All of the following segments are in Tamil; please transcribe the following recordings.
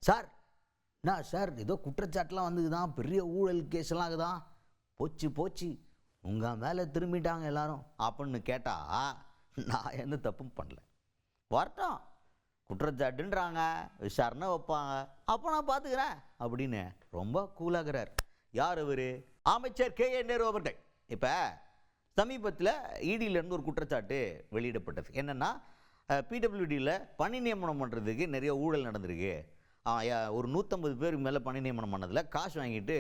சார் என்ன சார் ஏதோ குற்றச்சாட்டுலாம் வந்துக்குதான், பெரிய ஊழல் கேஸ்லாம் இருக்குதான், போச்சு போச்சு உங்கள் மேலே திரும்பிட்டாங்க எல்லாரும் அப்படின்னு கேட்டால் நான் எந்த தப்பும் பண்ணல. வரட்டும், குற்றச்சாட்டுன்றாங்க, விசாரணை வைப்பாங்க, அப்போ நான் பார்த்துக்கிறேன் அப்படின்னு ரொம்ப கூலாகிறார். யார் அவர்? அமைச்சர் KN நேரு அவர்கள். இப்போ சமீபத்தில் இடியிலேருந்து ஒரு குற்றச்சாட்டு வெளியிடப்பட்டது. என்னென்னா, PWDயில் பணி நியமனம் பண்ணுறதுக்கு நிறைய ஊழல் நடந்திருக்கு. ஒரு 150 பேருக்கு மேலே பணி நியமனம் பண்ணதில் காசு வாங்கிட்டு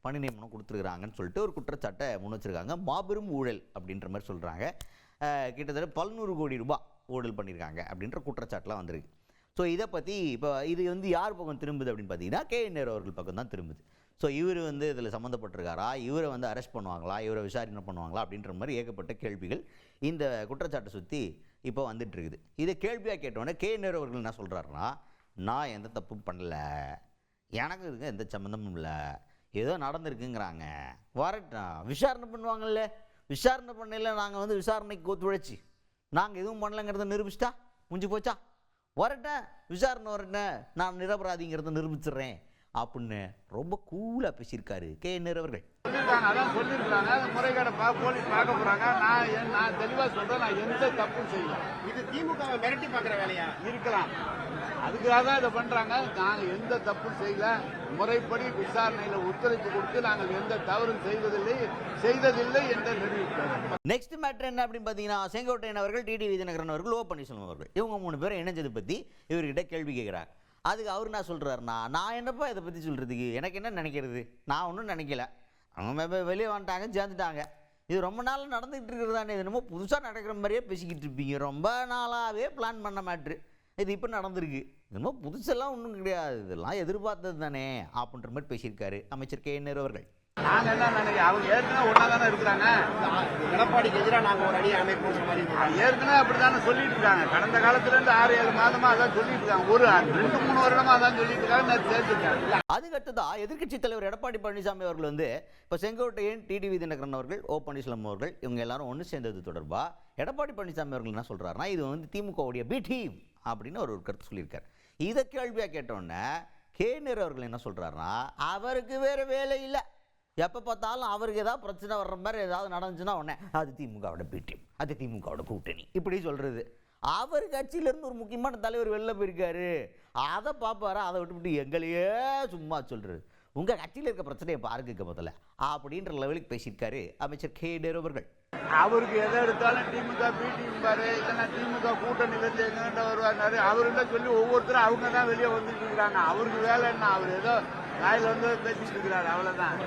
பணி நியமனம் கொடுத்துருக்குறாங்கன்னு சொல்லிட்டு ஒரு குற்றச்சாட்டை முன் வச்சுருக்காங்க. மாபெரும் ஊழல் அப்படின்ற மாதிரி சொல்கிறாங்க. கிட்டத்தட்ட 100 கோடி ரூபாய் ஊழல் பண்ணியிருக்காங்க அப்படின்ற குற்றச்சாட்டுலாம் வந்திருக்கு. ஸோ இதை பற்றி இப்போ இது யார் பக்கம் திரும்புது அப்படின்னு பார்த்தீங்கன்னா KN நேரு அவர்கள் பக்கம் தான் திரும்புது. ஸோ இவர் இதில் சம்மந்தப்பட்டிருக்காரா, இவரை அரெஸ்ட் பண்ணுவாங்களா, இவரை விசாரணை பண்ணுவாங்களா அப்படின்ற மாதிரி ஏகப்பட்ட கேள்விகள் இந்த குற்றச்சாட்டை சுற்றி இப்போ வந்துட்டு இருக்குது. இதை கேள்வியாக கேட்டோன்னே KN நேரு அவர்கள் என்ன சொல்கிறாருன்னா, நான் எந்த தப்பும் பண்ணல, எனக்கு இதுக்கு எந்த சம்மந்தமும் இல்லை, ஏதோ நடந்திருக்குங்கிறாங்க, வரட்டும் விசாரணை பண்ணுவாங்கல்ல, விசாரணை பண்ணல நாங்கள் விசாரணைக்கு ஒத்துழைச்சி நாங்கள் எதுவும் பண்ணலைங்கிறத நிரூபிச்சிட்டா முடிஞ்சு போச்சா, வரட்டேன் விசாரணை வரட்டேன், நான் நிரபராதிங்கிறத நிரூபிச்சிடுறேன் அப்படின்னு ரொம்ப கூலாக பேசியிருக்காரு KN நேரு அவர்கள். அதான் சொல்லியிருக்காங்க, முறைகேட போலீஸ் பார்க்க போறாங்க. நான் தெளிவாக சொல்றேன், நான் எந்த தப்பும் செய்யல. இது திமுகவை மிரட்டி பார்க்குற வேலையா இருக்கலாம், அதுக்காக தான் இதை பண்றாங்க. நாங்கள் எந்த தப்பும் செய்யல, முறைப்படி விசாரணையில் ஒத்துழைப்பு கொடுத்து நாங்கள் எந்த தவறும் செய்ததில்லை என்று நிரூபித்தார். நெக்ஸ்ட் மேட்டர் என்ன அப்படின்னு பார்த்தீங்கன்னா, செங்கோட்டையன் அவர்கள், TTV தினகரன் அவர்கள், ஓ பன்னீர்செல்வம் அவர்கள், இவங்க 3 பேரும் இணைஞ்சதை பற்றி இவர்கிட்ட கேள்வி கேட்குறாங்க. அதுக்கு அவர் என்ன சொல்கிறாருன்னா, நான் என்னப்பா இதை பற்றி சொல்கிறதுக்கு, எனக்கு என்ன நினைக்கிறது, நான் ஒன்றும் நினைக்கல, அவங்க வெளியே வந்துட்டாங்க சேர்ந்துட்டாங்க, இது ரொம்ப நாள் நடந்துகிட்டு இருக்கிறது தானே, இது என்னமோ புதுசாக நடக்கிற மாதிரியே பேசிக்கிட்டு இருப்பீங்க, ரொம்ப நாளாகவே பிளான் பண்ண மேட்ரு, இது இப்போ நடந்திருக்கு, என்னமோ புதுசெல்லாம் ஒன்றும் கிடையாது, இதெல்லாம் எதிர்பார்த்தது தானே அப்படின்ற மாதிரி பேசியிருக்காரு அமைச்சர் KN நேரு அவர்கள். நாங்கள் என்ன நினைக்கிறோம், அவங்க ஏற்கனவே ஒன்றா தானே இருக்கிறாங்க, எடப்பாடிக்கு எதிராக நாங்கள் ஒரு அடி அமைப்போம் மாதிரி ஏற்கனவே அப்படி தானே சொல்லிட்டு இருக்காங்க. கடந்த காலத்துலேருந்து 6-7 மாதமாக அதான் சொல்லிட்டு இருக்காங்க, ஒரு 2-3 வருடமாக அதான் சொல்லிட்டு இருக்காங்க, நான் சேர்த்துருக்காங்க. அதுக்கடுத்ததான் எதிர்க்கட்சித் தலைவர் எடப்பாடி பழனிசாமி அவர்கள் இப்போ செங்கோட்டையன், TTV தினகரன் அவர்கள், ஓ பன்னீர்செல்வம் அவர்கள், இவங்க எல்லாரும் ஒன்று சேர்ந்தது தொடர்பாக எடப்பாடி பழனிசாமி அவர்கள் என்ன சொல்கிறாருன்னா, இது திமுகவுடைய பி டீம் அப்படின்னு ஒரு கருத்து சொல்லியிருக்காரு. இதை கேள்வியாக கேட்டோன்னே KN நேரு அவர்கள் என்ன சொல்கிறாருன்னா, அவருக்கு வேறு வேலை இல்லை, எப்போ பார்த்தாலும் அவருக்கு ஏதாவது பிரச்சனை வர்ற மாதிரி ஏதாவது நடந்துச்சுன்னா உடனே அது திமுகவோட பி டீம், அது திமுகவோட கூட்டணி இப்படி சொல்கிறது. அவர் கட்சியிலேருந்து ஒரு முக்கியமான தலைவர் வெளில போயிருக்காரு, அதை பார்ப்பாரா, அதை விட்டுவிட்டு எங்களையே சும்மா சொல்கிறது, உங்கள் கட்சியில் இருக்க பிரச்சனையை பாருங்க முதல்ல அப்படின்ற லெவலுக்கு பேசியிருக்காரு அமைச்சர் KN நேரு அவர்கள். அவருக்கு எதை எடுத்தாலும் திமுக பி டீம் பாரு, இல்லைன்னா திமுக கூட்டணியிலேருந்து எங்கிட்ட வருவாரு, அவர்கிட்ட சொல்லி ஒவ்வொருத்தரும் அவங்க தான் வெளியே வந்துட்டு இருக்கிறாங்க. அவருக்கு வேலை என்ன, அவர் ஏதோ வாயில் பேசிட்டு இருக்கிறாரு, அவ்வளோதான்.